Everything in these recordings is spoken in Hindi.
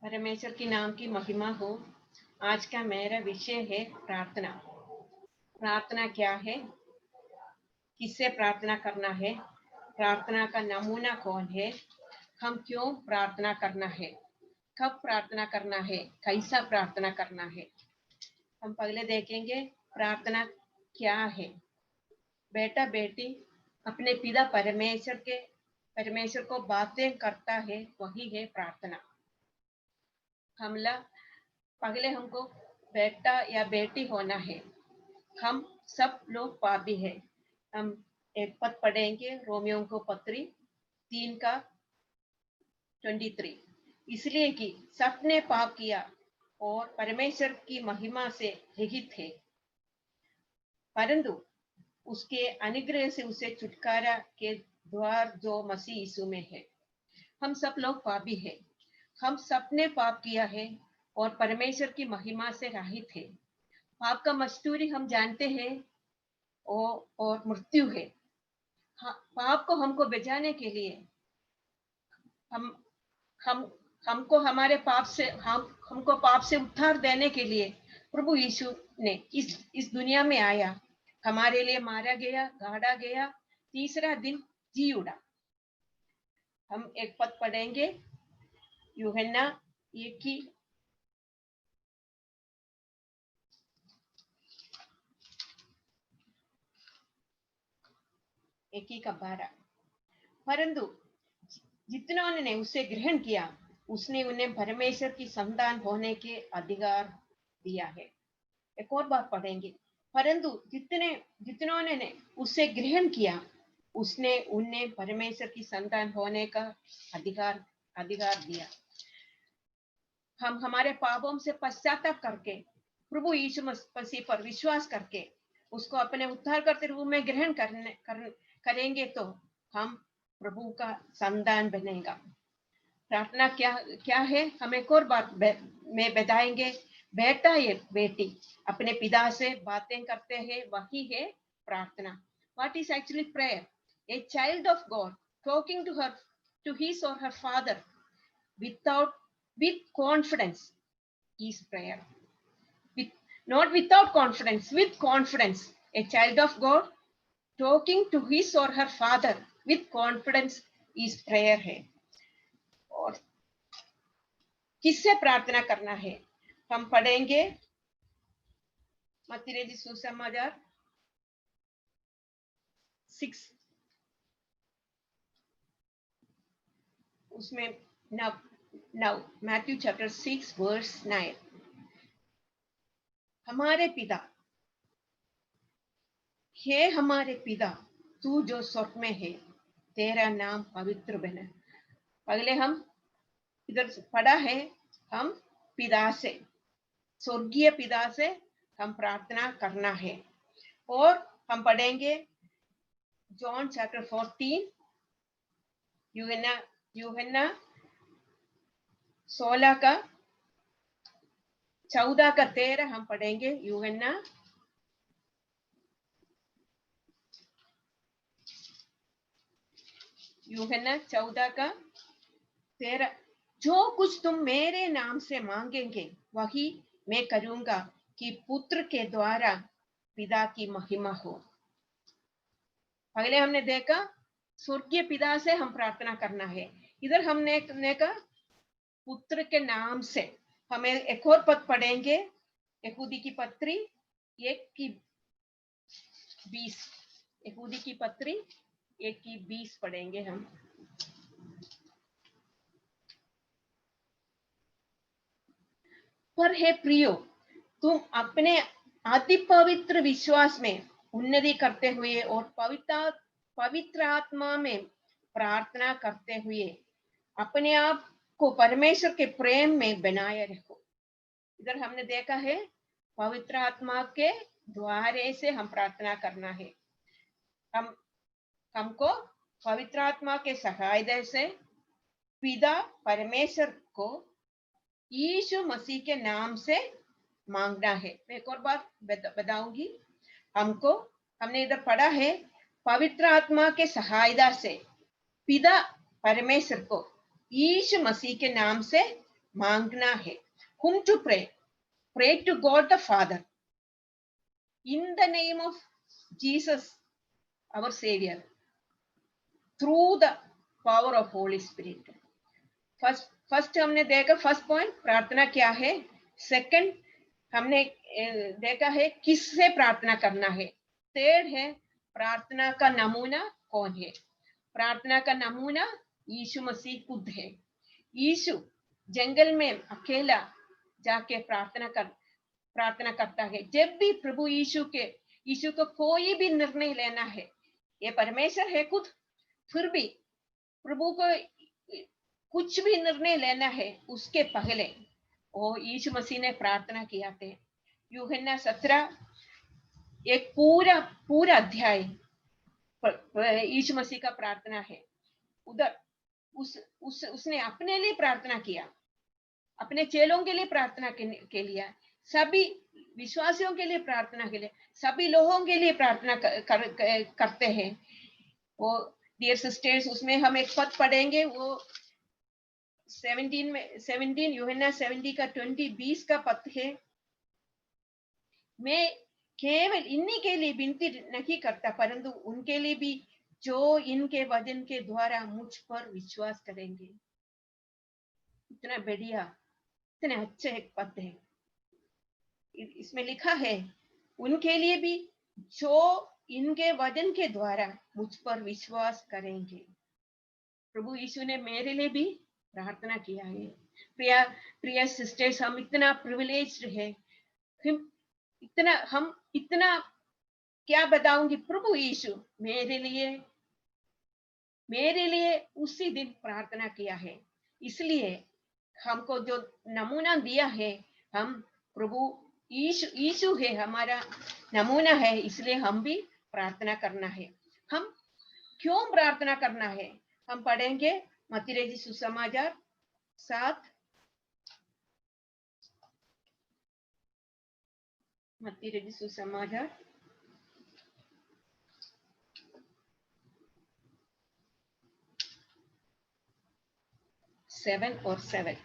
परमेश्वर की नाम की महिमा हो। आज का मेरा विषय है प्रार्थना। प्रार्थना क्या है, किससे प्रार्थना करना है, प्रार्थना का नमूना कौन है, हम क्यों प्रार्थना करना है, कब प्रार्थना करना है, कैसा प्रार्थना करना है। हम पहले देखेंगे प्रार्थना क्या है। बेटा बेटी अपने पिता परमेश्वर को बातें करता है, वही है प्रार्थना। पहले हमको बेटा या बेटी होना है। हम सब लोग पापी हैं। हम एक पद पढ़ेंगे, रोमियो को पत्री 3 का 23। इसलिए कि सबने पाप किया और परमेश्वर की महिमा से रहित है, परंतु उसके अनुग्रह से उसे छुटकारा के द्वार जो मसीह यीशु में है। हम सब लोग पापी हैं। हम सबने पाप किया है और परमेश्वर की महिमा से रहित है। पाप का मजदूरी हम जानते हैं और मृत्यु है। पाप को हमको बचाने के लिए हमको हमारे पाप से हमको पाप से उद्धार देने के लिए प्रभु यीशु ने इस दुनिया में आया, हमारे लिए मारा गया, गाड़ा गया, तीसरा दिन जी उड़ा। हम एक पद पढ़ेंगे, यूहन्ना 1:12। परंतु जितनों ने उसे ग्रहण किया, उसने उन्हें परमेश्वर की संतान होने के अधिकार दिया है। एक और बात पढ़ेंगे, परंतु जितनों ने उसे ग्रहण किया, उसने उन्हें परमेश्वर की संतान होने का अधिकार दिया। हम हमारे पापों से पश्चाताप करके प्रभु यीशु मसीह पर विश्वास करके उसको अपने उद्धार करते रूप में ग्रहण करेंगे तो हम प्रभु का संतान बनेगा। प्रार्थना क्या है, हम एक और बात में बताएंगे। बेटा या बेटी अपने पिता से बातें करते हैं, वही है प्रार्थना। What is actually prayer? A child of God talking to his or her father with confidence is prayer. Not without confidence, with confidence. A child of God talking to his or her father with confidence is prayer है। और किससे प्रार्थना करना है, हम पढ़ेंगे मत्ती सुसमाचार 6, उसमें now Matthew chapter 6 verse 9। हमारे पिता, हे हमारे पिता, तू जो स्वर्ग में है, तेरा नाम पवित्र बने। पहले हम इधर पढ़ा है, हम पिता से, स्वर्गीय पिता से हम प्रार्थना करना है। और हम पढ़ेंगे जॉन चैप्टर 14, यूहन्ना 16 का 14 का 13 हम पढ़ेंगे। यूहन्ना 14 का 13, जो कुछ तुम मेरे नाम से मांगेंगे वही मैं करूंगा, कि पुत्र के द्वारा पिता की महिमा हो। पहले हमने देखा स्वर्गीय पिता से हम प्रार्थना करना है। इधर हमने देखा पुत्र के नाम से। हमें एक और पद पढ़ेंगे, यहूदी की पत्री 1:20। यहूदी की पत्री 1:20 पढ़ेंगे हम। पर हे प्रियो, तुम अपने अति पवित्र विश्वास में उन्नति करते हुए और पवित्र आत्मा में प्रार्थना करते हुए अपने आप को परमेश्वर के प्रेम में बनाए रखो। इधर हमने देखा है पवित्र आत्मा के द्वारे से हम प्रार्थना करना है। हमको पवित्र आत्मा के सहायता से पिता परमेश्वर को यीशु मसीह के नाम से मांगना है। मैं एक और बात बताऊंगी। हमने इधर पढ़ा है पवित्र आत्मा के सहायता से पिता परमेश्वर को यीशु मसीह के नाम से मांगना है. Whom to pray? Pray to God the Father. In the name of Jesus, our Savior. Through the power of Holy Spirit. First हमने देखा, फर्स्ट पॉइंट प्रार्थना क्या है. सेकंड हमने देखा है किससे प्रार्थना करना है. थर्ड है प्रार्थना का नमूना कौन है. प्रार्थना का नमूना यीशु मसीह खुद है. यीशु जंगल में अकेला जाके प्रार्थना करता है. जब भी प्रभु यीशु को कोई भी निर्णय लेना है, ये परमेश्वर है खुद, फिर भी प्रभु को कुछ भी निर्णय लेना है, उसके पहले वो यीशु मसीह ने प्रार्थना किया थे. यूहन्ना 17 एक पूरा अध्याय यीशु मसीह का प्रार्थना है. उधर उसने अपने लिए प्रार्थना किया, अपने चेलों के लिए प्रार्थना के लिए, सभी विश्वासियों के लिए प्रार्थना के लिए, सभी लोगों के लिए प्रार्थना करते हैं. वो डियर सिस्टर्स, उसमें हम एक पद पढ़ेंगे, वो 17 यूहन्ना 17 का 20 का पद है. मैं केवल इन्हीं के लिए विनती नहीं करता, परंतु उनके लिए भी जो इनके वचन के द्वारा मुझ पर विश्वास करेंगे. इतना बढ़िया, इतना अच्छा एक पद है. इसमें लिखा है उनके लिए भी जो इनके वचन के द्वारा मुझ पर विश्वास करेंगे. प्रभु यीशु ने मेरे लिए भी प्रार्थना किया है. प्रिय सिस्टर्स, हम इतना प्रिविलेज्ड है, हम इतना क्या बताऊंगी. प्रभु यीशु मेरे लिए उसी दिन प्रार्थना किया है. इसलिए हमको जो नमूना दिया है, हम प्रभु यीशु है हमारा नमूना है, इसलिए हम भी प्रार्थना करना है. हम क्यों प्रार्थना करना है, हम पढ़ेंगे मत्ती रचित सुसमाचार 7, मत्ती रचित सुसमाचार 7 और 7.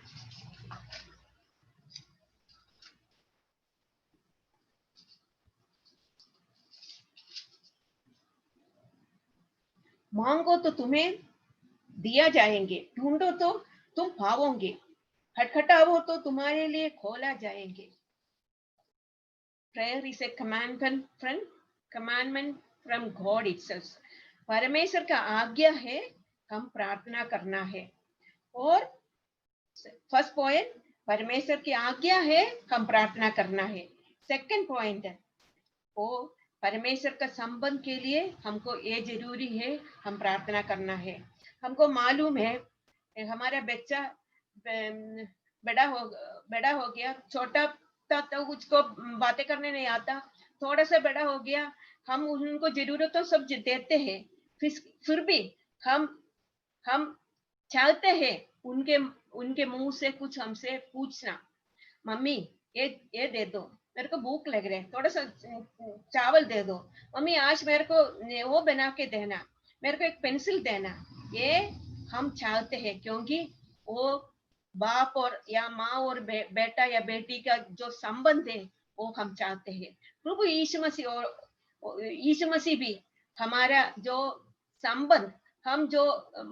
मांगो तो तुम्हें दिया जाएंगे, ढूंढो तो तुम पाओगे, खटखटाओ तो तुम्हारे लिए खोला जाएंगे. Prayer is a commandment from God itself. परमेश्वर का आज्ञा है हम प्रार्थना करना है. और फर्स्ट पॉइंट, परमेश्वर की आज्ञा है हम प्रार्थना करना है. सेकंड पॉइंट है वो परमेश्वर का संबंध के लिए हमको ये जरूरी है हम प्रार्थना करना है. हमको मालूम है हमारा बच्चा बड़ा हो गया, छोटा था तो उसको बातें करने नहीं आता, थोड़ा सा बड़ा हो गया, हम उनको जरूरत तो सब देते हैं, फिर भी हम चाहते हैं उनके मुंह से कुछ हमसे पूछना. मम्मी ये दे दो, मेरे को भूख लग रहा है, थोड़ा सा चावल दे दो. मम्मी आज मेरे को वो बना के देना, मेरे को एक पेंसिल देना. ये हम चाहते हैं क्योंकि वो बाप और या माँ और बेटा या बेटी का जो संबंध है वो हम चाहते हैं. प्रभु यीशु मसीह भी हमारा जो संबंध हम जो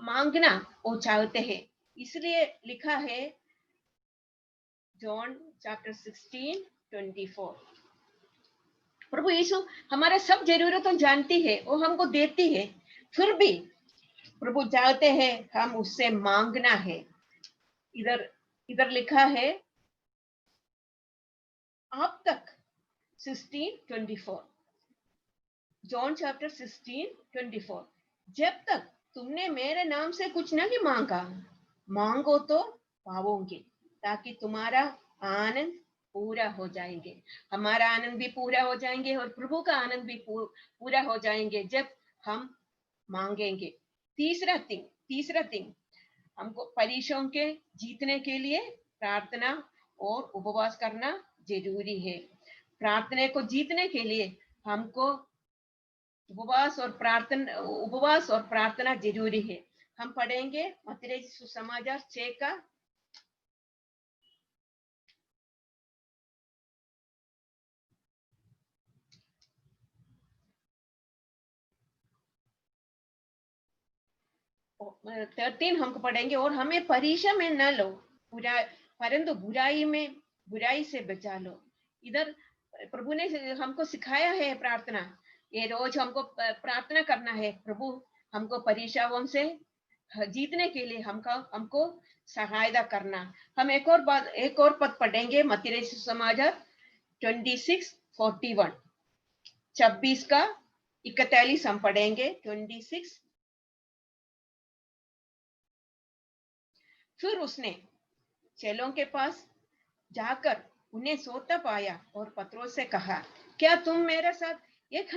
मांगना वो चाहते हैं. इसलिए लिखा है जॉन चैप्टर 16:24. प्रभु यीशु हमारा सब जरूरतों जानती है, वो हमको देती है, फिर भी प्रभु चाहते हैं हम उससे मांगना है. इधर लिखा है अब तक 16:24, जॉन चैप्टर 16:24. जब तक तुमने मेरे नाम से कुछ नहीं मांगा, मांगो तो पाओगे, ताकि तुम्हारा आनंद पूरा हो जाएंगे. हमारा आनंद भी पूरा हो जाएंगे और प्रभु का आनंद भी पूरा हो जाएंगे जब हम मांगेंगे. तीसरा थिंग हमको परीक्षाओं के जीतने के लिए प्रार्थना और उपवास करना जरूरी है. प्रार्थना को जीतने के लिए हमको उपवास और प्रार्थना जरूरी है. हम पढ़ेंगे मत्ती रचित सुसमाचार 6 का 13 हमको पढ़ेंगे, और हमें परीक्षा में न लो, परंतु बुराई से बचा लो। इधर प्रभु ने हमको सिखाया है प्रार्थना, ये रोज हमको प्रार्थना करना है, प्रभु हमको परीक्षाओं से जीतने के लिए हमको सहायता करना। हम एक और पद पढ़ेंगे, मत्ती सुसमाचार 26:41, 26 का 41 हम पढ़ेंगे। 26। फिर उसने चेलों के पास जाकर उन्हें सोता पाया और पत्रोस से कहा, क्या तुम मेरे साथ एक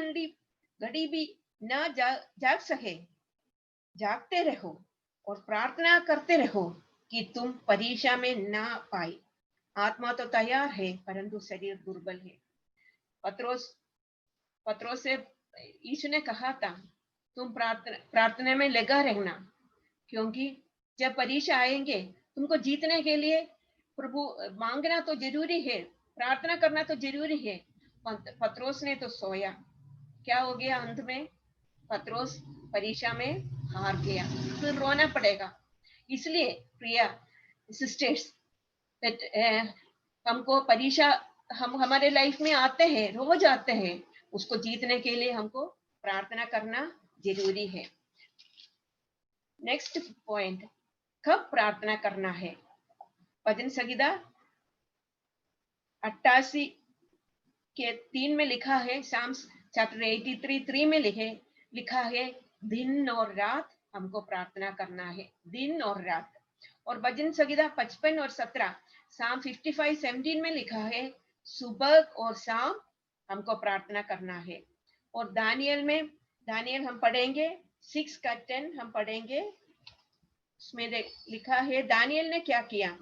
घड़ी भी न जाग सके? जागते रहो और प्रार्थना करते रहो कि तुम परीक्षा में ना पाए। आत्मा तो तैयार है परंतु शरीर दुर्बल है। पत्रोस से यीशु ने कहा था, तुम प्रार्थना में लगा रहना, क्योंकि जब परीक्षा आएंगे तुमको जीतने के लिए प्रभु मांगना तो जरूरी है, प्रार्थना करना तो जरूरी है। पत्रोस ने तो सोया, क्या हो गया अंत में? पत्रोस परीक्षा में हार गया, फिर रोना पड़ेगा। इसलिए प्रिया सिस्टर्स, हमको परीक्षा हमारे लाइफ में आते हैं, रोज आते हैं, उसको जीतने के लिए हमको प्रार्थना करना जरूरी है। नेक्स्ट पॉइंट, कब प्रार्थना करना है? भजन संहिता 88 के 3 में लिखा है, साम्स चैप्टर 83:3 में लिखा है, दिन और रात हमको प्रार्थना करना है, दिन और रात। और भजन संहिता 55 और 17, साम 55:17 में लिखा है, सुबह और शाम हमको प्रार्थना करना है। और दानियल हम पढ़ेंगे 6 का 10 हम पढ़ेंगे। उसमें लिखा है दानियल ने क्या किया।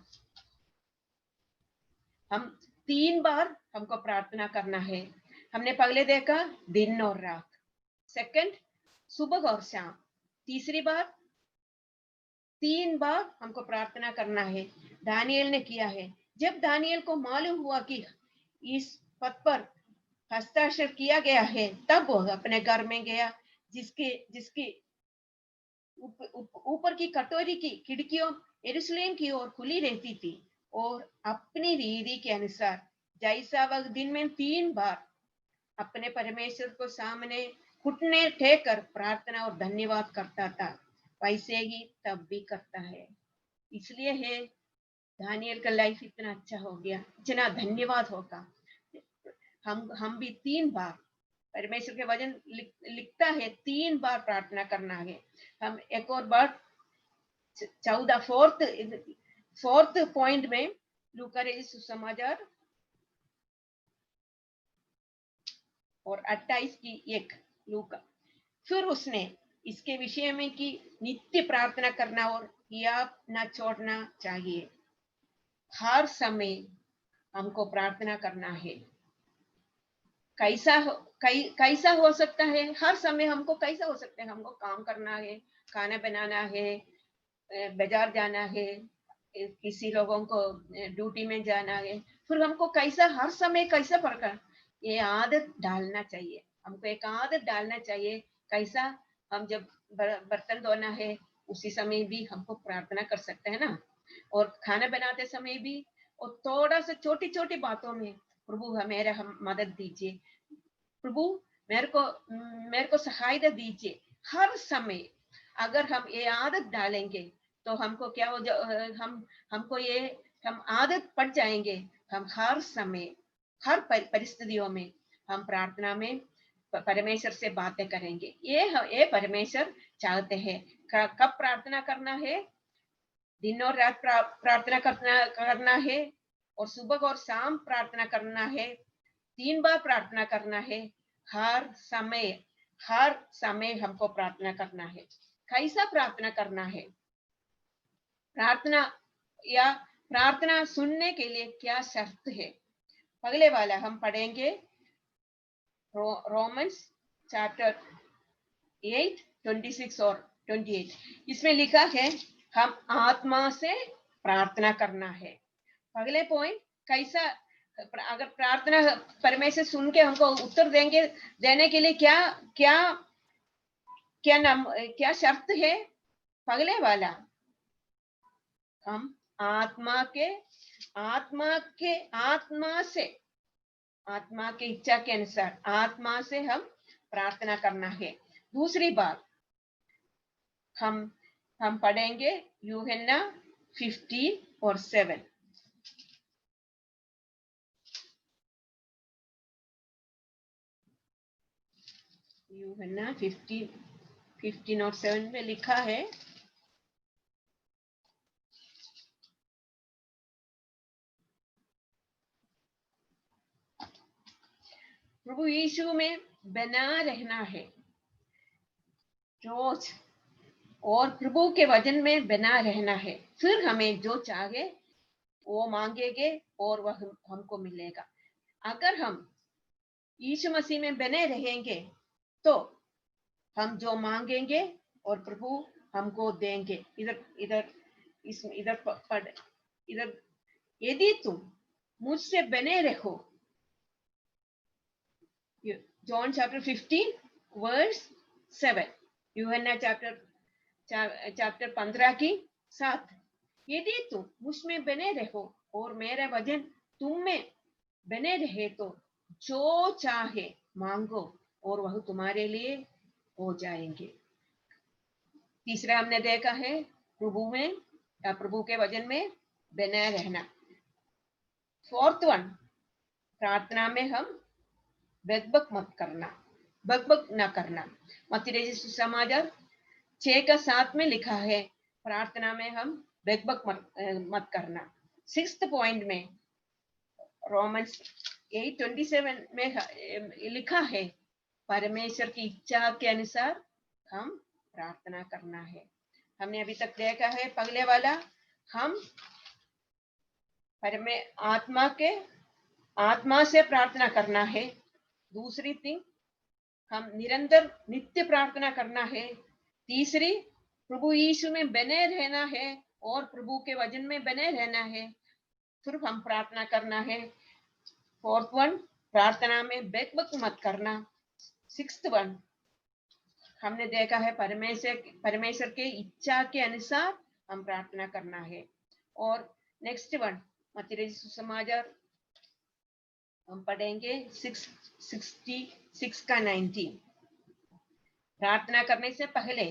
हम 3 बार हमको प्रार्थना करना है। हमने पहले देखा दिन और रात, सेकंड सुबह और शाम, तीसरी बार 3 बार हमको प्रार्थना करना है। दानियल ने किया है। जब दानियल को मालूम हुआ कि इस पद पर हस्ताक्षर किया गया है, तब वो अपने घर में गया, जिसकी ऊपर की कटोरी की खिड़कियों यरूशलेम की ओर खुली रहती थी, और अपनी रीति के अनुसार जैसा वह दिन में 3 बार अपने परमेश्वर को सामने घुटने टेक कर प्रार्थना और धन्यवाद करता था, वैसे ही तब भी करता है। इसलिए है दानियल का लाइफ इतना अच्छा हो गया, इतना धन्यवाद होगा। हम भी 3 बार परमेश्वर के वचन लिखता है, 3 बार प्रार्थना करना है। हम एक और बार 4th पॉइंट में लूका सुसमाचार और 28 की 1 लूका। फिर उसने इसके विषय में कि नित्य प्रार्थना करना और याद न छोड़ना चाहिए। हर समय हमको प्रार्थना करना है। कैसा हो सकता है? हर समय हमको कैसा हो सकता है? हमको काम करना है, खाना बनाना है, बाजार जाना है, किसी लोगों को ड्यूटी में जाना है, फिर हमको कैसा हर समय कैसा प्रकार ये आदत डालना चाहिए। हमको एक आदत डालना चाहिए, कैसा हम जब बर्तन धोना है उसी समय भी हमको प्रार्थना कर सकते हैं ना, और खाना बनाते समय भी, और थोड़ा सा छोटी छोटी बातों में प्रभु मेरा हम मदद दीजिए, प्रभु मेरे को सहायता दीजिए। हर समय अगर हम ये आदत डालेंगे तो हमको क्या हो हमको ये हम आदत पड़ जाएंगे। हम हर समय हर परिस्थितियों में हम प्रार्थना में परमेश्वर से बातें करेंगे। ये परमेश्वर चाहते हैं। कब प्रार्थना करना है? दिन और रात प्रार्थना करना है, और सुबह और शाम प्रार्थना करना है, 3 बार प्रार्थना करना है। हर समय हमको प्रार्थना करना है। कैसा प्रार्थना करना है? प्रार्थना सुनने के लिए क्या शर्त है? अगले वाला हम पढ़ेंगे रोमन्स चैप्टर 8 26 और 28। इसमें लिखा है हम आत्मा से प्रार्थना करना है। अगले पॉइंट, कैसा अगर प्रार्थना परमेश्वर सुन के हमको उत्तर देने के लिए क्या शर्त है? पगले वाला हम आत्मा के इच्छा के अनुसार आत्मा से हम प्रार्थना करना है। दूसरी बात हम पढ़ेंगे यूहन्ना 15 और 7। यूहन्ना 15 और 7 में लिखा है, प्रभु यीशु में बना रहना है रोज, और प्रभु के वचन में बना रहना है। फिर हमें जो चाहे वो मांगेंगे और वह हमको मिलेगा। अगर हम यीशु मसीह में बने रहेंगे तो हम जो मांगेंगे और प्रभु हमको देंगे। इधर यदि तुम मुझसे बने रहो, जॉन चैप्टर 15 वर्स 7, यूहन्ना चैप्टर 15 की 7। यदि तुम मुझ में बने रहो और मेरा वचन तुम में बने रहे तो जो चाहे मांगो और वह तुम्हारे लिए हो जाएंगे। तीसरा हमने देखा है प्रभु के वचन में बने रहना। फोर्थ वन, प्रार्थना में हम बकबक न करना। मत्ती सुसमाचार 6:7 में लिखा है, प्रार्थना में हम बकबक मत करना। 6th पॉइंट में रोमन्स 8:27 में लिखा है, परमेश्वर की इच्छा के अनुसार हम प्रार्थना करना है। हमने अभी तक देखा है पहले वाला, हम आत्मा से प्रार्थना करना है। दूसरी थिंग, हम निरंतर नित्य प्रार्थना करना है। तीसरी, प्रभु यीशु में बने रहना है और प्रभु के वचन में बने रहना है, फिर हम प्रार्थना करना है। फोर्थ वन, प्रार्थना में बकबक मत करना। 6th वन, हमने देखा है परमेश्वर के इच्छा के अनुसार हम प्रार्थना करना है। और नेक्स्ट वन, मत्ती सुसमाचार हम पढ़ेंगे 6:66 का 19। प्रार्थना करने से पहले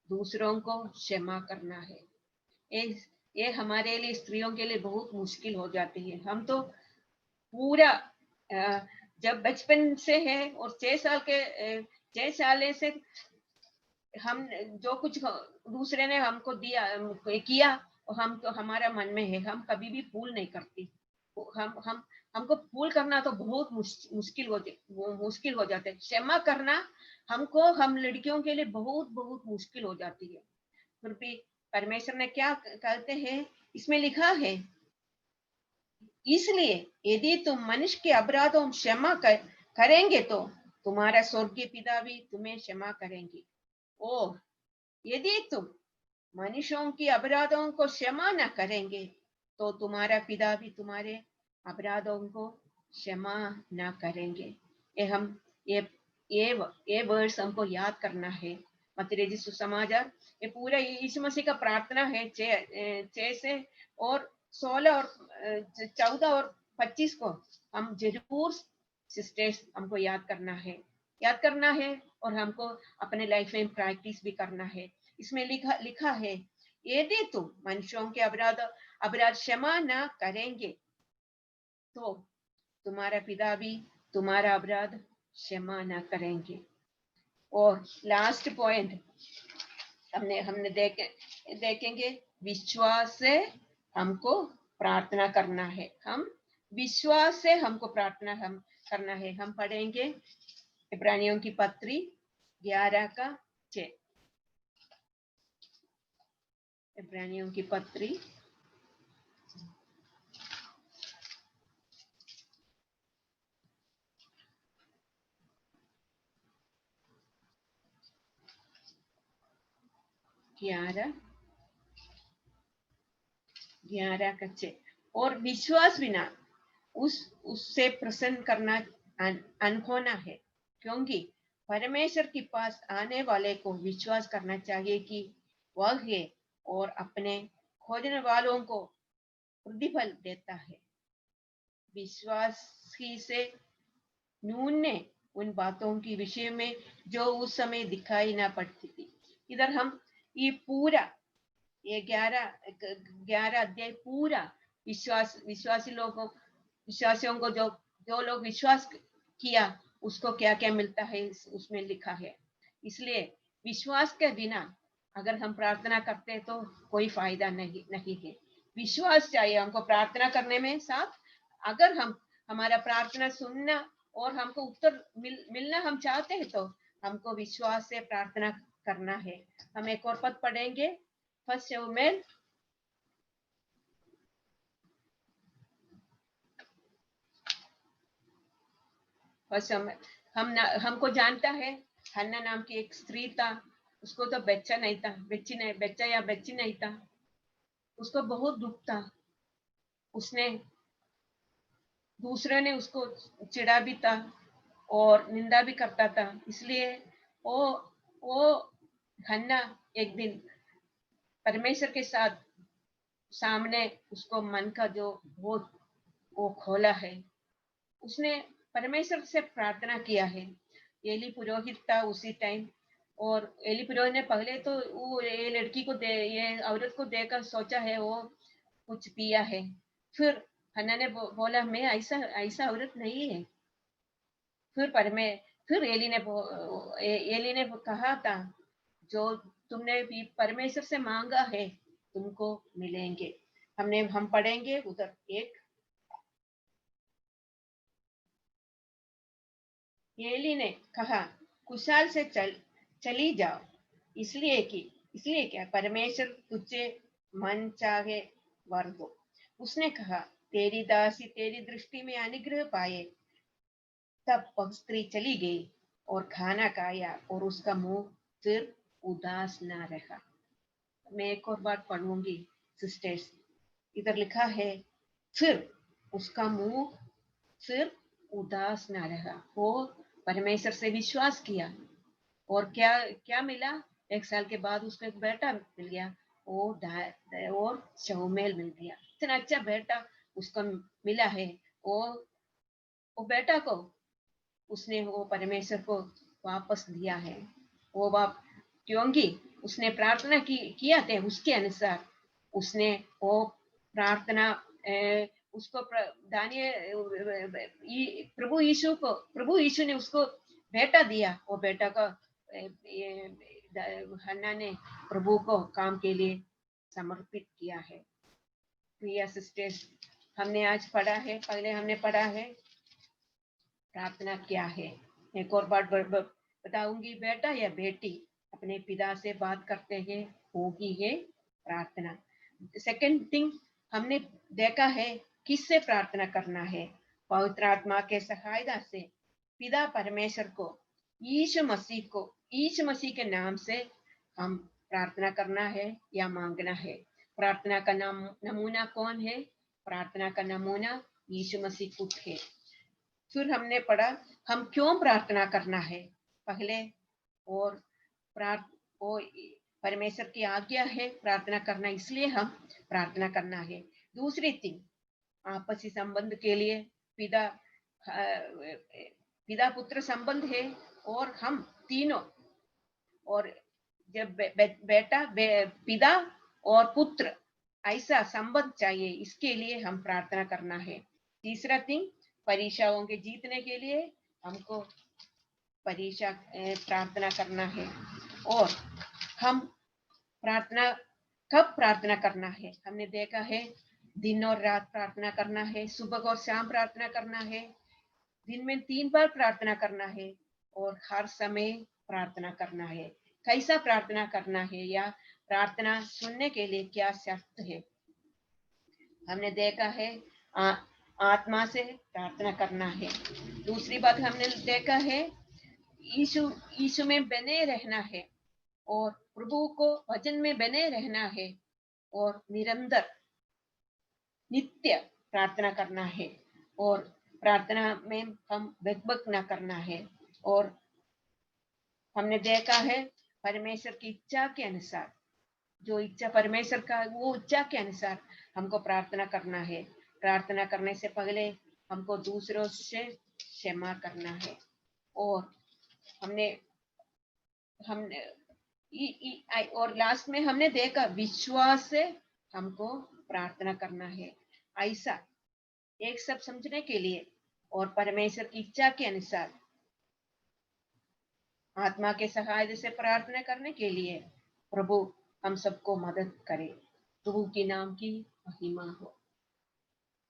दूसरों को क्षमा करना है। ये हमारे लिए, स्त्रियों के लिए बहुत मुश्किल हो जाती है। हम तो पूरा जब बचपन से है और 6 साल से हम जो कुछ दूसरे ने हमको किया, हम तो हमारा मन में है, हम कभी भी भूल नहीं करती। हमको भूल करना तो बहुत मुश्किल हो जाता है। क्षमा करना हम लड़कियों के लिए बहुत बहुत मुश्किल हो जाती है। फिर भी परमेश्वर ने क्या कहते हैं, इसमें लिखा है, इसलिए यदि तुम मनुष्य के अपराधों क्षमा करेंगे तो तुम्हारा स्वर्गीय पिता भी तुम्हें क्षमा करेंगे। और यदि तुम मनुष्यों की अपराधों को क्षमा न करेंगे तो तुम्हारा पिता भी तुम्हारे अपराधों को क्षमा न करेंगे। ये वर्ड्स हमको याद करना है। मत्ती सुसमाचार, ये पूरा यीशु मसीह का प्रार्थना है। 6 से और 16 और 14 और 25 को हम जरूर सिस्टर्स हमको याद करना है और हमको अपने लाइफ में प्रैक्टिस भी करना है। इसमें लिखा है, यदि तुम मनुष्यों के अपराध क्षमा न करेंगे तो तुम्हारा पिता भी तुम्हारा अपराध क्षमा न करेंगे। और लास्ट पॉइंट हमने देखेंगे, विश्वास से हमको प्रार्थना करना है। हम विश्वास से हमको प्रार्थना करना है। हम पढ़ेंगे इब्रानियों की पत्री 11 का 6। इब्रानियों की पत्री 11 का 6। और विश्वास बिना उससे प्रसन्न करना अनहोना है, क्योंकि परमेश्वर के पास आने वाले को विश्वास करना चाहिए कि वह है और अपने खोजने वालों को प्रतिफल देता है। विश्वासी से न्यून उन बातों की विषय में जो उस समय दिखाई ना पड़ती थी। इधर हम ये पूरा ये 11 अध्याय पूरा विश्वासियों को जो जो लोग विश्वास किया उसको क्या क्या मिलता है उसमें लिखा है। इसलिए विश्वास के बिना अगर हम प्रार्थना करते हैं तो कोई फायदा नहीं है। विश्वास चाहिए हमको प्रार्थना करने में। साथ अगर हम हमारा प्रार्थना सुनना और हमको उत्तर मिलना हम चाहते हैं तो हमको विश्वास से प्रार्थना करना है। हम एक और पद पढ़ेंगे, फर्स्ट शमूएल हमको जानता है हन्ना नाम की एक स्त्री था, उसको तो बच्चा नहीं था, बच्ची नहीं था, उसको बहुत दुख था। उसने दूसरे ने उसको चिढ़ा भी था और निंदा भी करता था। इसलिए वो वो हन्ना एक दिन परमेश्वर के साथ सामने उसको मन का जो वो खोला है। उसने परमेश्वर से प्रार्थना किया है। एली पुरोहित था उसी टाइम और एली पुरोहित ने पहले तो वो ये लड़की को ये औरत को देखकर सोचा है वो कुछ पिया है। फिर हन्ना ने बोला मैं ऐसा ऐसा औरत नहीं है। फिर एली ने कहा था जो तुमने भी परमेश्वर से मांगा है तुमको मिलेंगे। हम पढ़ेंगे उधर एक। एली ने कहा कुशाल से चली जाओ, इसलिए क्या परमेश्वर तुझे मन चाहे वर दो। उसने कहा तेरी दासी तेरी दृष्टि में अनुग्रह पाए। तब वह स्त्री चली गई और खाना खाया और उसका मुंह फिर उदास ना रहा। मैं एक और बार पढ़ूंगी सिस्टर्स। इधर लिखा है फिर उसका मुंह फिर उदास ना रहा। वो परमेश्वर से विश्वास किया और क्या क्या मिला। 1 साल के बाद उसको एक बेटा मिल गया और शमूएल मिल गया। इतना अच्छा बेटा उसको मिला है। वो बेटा को उसने वो परमेश्वर को वापस दिया है। वो बाप क्योंकि उसने प्रार्थना किया थे उसके अनुसार उसने वो प्रार्थना उसको प्रभु यीशु ने उसको बेटा दिया। वो बेटा का हन्ना ने प्रभु को काम के लिए समर्पित किया है। प्रिय सिस्टर्स, हमने आज पढ़ा है, पहले हमने पढ़ा है प्रार्थना क्या है। एक और बात बताऊंगी, बेटा या बेटी अपने पिता से बात करते हैं होगी है प्रार्थना। सेकंड थिंग हमने देखा है किससे प्रार्थना करना है। पवित्र आत्मा के सहायता से पिता परमेश्वर को यीशु मसीह के नाम से हम प्रार्थना करना है या मांगना है। प्रार्थना का नमूना कौन है? प्रार्थना का नमूना यीशु मसीह खुद है। फिर हमने पढ़ा हम क्यों प्रार्थना करना है पहले, और परमेश्वर की आज्ञा है प्रार्थना करना, इसलिए हम प्रार्थना करना है। दूसरी थिंग आपसी संबंध के लिए पिता पुत्र संबंध है और हम तीनों, और जब बेटा पिता और पुत्र ऐसा संबंध चाहिए, इसके लिए हम प्रार्थना करना है। तीसरा थिंग परीक्षाओं के जीतने के लिए हमको परीक्षा प्रार्थना करना है। और हम प्रार्थना कब प्रार्थना करना है? हमने देखा है दिन और रात प्रार्थना करना है, सुबह और शाम प्रार्थना करना है, दिन में 3 बार प्रार्थना करना है और हर समय प्रार्थना करना है। कैसा प्रार्थना करना है या प्रार्थना सुनने के लिए क्या शर्त है? हमने देखा है आत्मा से प्रार्थना करना है। दूसरी बात हमने देखा है यीशु में बने रहना है और प्रभु को वचन में बने रहना है और निरंतर नित्य प्रार्थना करना है और प्रार्थना में हम बकबक न करना है। और हमने देखा है परमेश्वर की इच्छा के अनुसार जो इच्छा परमेश्वर का, वो इच्छा के अनुसार हमको प्रार्थना करना है। प्रार्थना करने से पहले हमको दूसरों से क्षमा करना है। और हमने हमने और लास्ट में हमने देखा, विश्वास से हमको प्रार्थना करना है। ऐसा एक सब समझने के लिए और परमेश्वर की इच्छा के अनुसार आत्मा के सहायता से प्रार्थना करने के लिए प्रभु हम सबको मदद करे। प्रभु के नाम की महिमा हो।